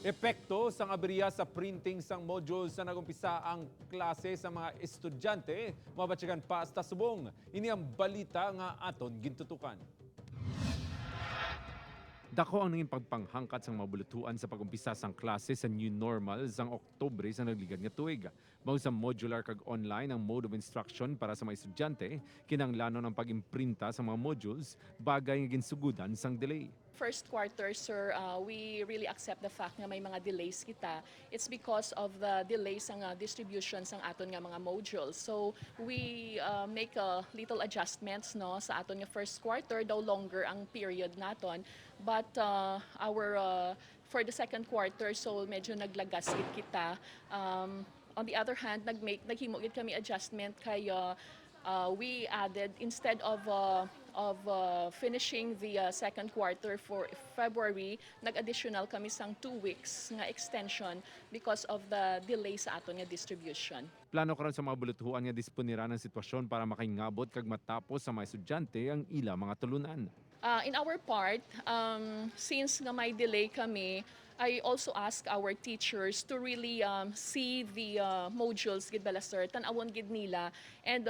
Epekto sang aberya sa printing sang modules sa nagumpisa ang klase sa mga estudyante, mabatsyagan pa sa subong. Ini ang balita nga aton gintutukan. Dako ang nanging pagpanghangkat sang mabulutuan sa pagumpisa sang klase sa new normal sang Oktubre sa nagligad nga tuig. Mao sa modular kag online ang mode of instruction para sa mga estudyante, kinahanglanon ang pag-imprinta sa mga modules, bagay nga ginsugudan sang delay. First quarter, sir, we really accept the fact nga may mga delays kita. It's because of the delays sa distribution sang aton nga mga modules. So we make a little adjustments no sa aton nga first quarter, daw longer ang period naton. But for the second quarter, so medyo naglagasit kita. On the other hand, naghimo gid kami adjustment kay we added instead of finishing the second quarter for February, nag-additional kami sang 2 weeks nga extension because of the delay sa aton nga distribution. Plano karon sa mga bulutuhan nga disponira ng sitwasyon para makaingabot kag matapos sa mga estudyante ang ila mga tulunan. In our part, since nga may delay kami, I also ask our teachers to really see the modules gid bala sir, tan-awon gid nila. And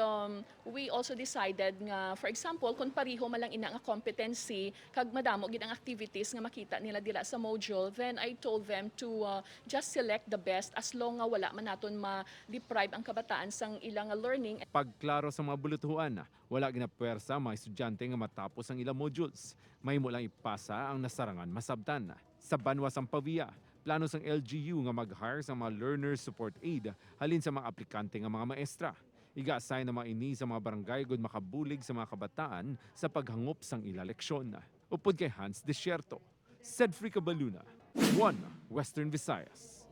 we also decided nga, for example, kung pariho man lang ina nga competency, kag madamo gid ang activities nga makita nila dila sa module, then I told them to just select the best as long nga wala man naton ma-deprive ang kabataan sang ilang learning. Pagklaro sa mga bulutuhan, wala ginapwersa mga estudyante nga matapos ang ilang modules. May mo lang ipasa ang nasarangan masabtan. Sa Banwa Samparia, plano sang LGU nga mag-hire sa mga learner support aid halin sa mga aplikante nga mga maestra. Iga-assign na maini sa mga barangay gud makabulig sa mga kabataan sa paghangop sang ila leksyon. Upod kay Hans Desierto, Cedric Baluna, 1 Western Visayas.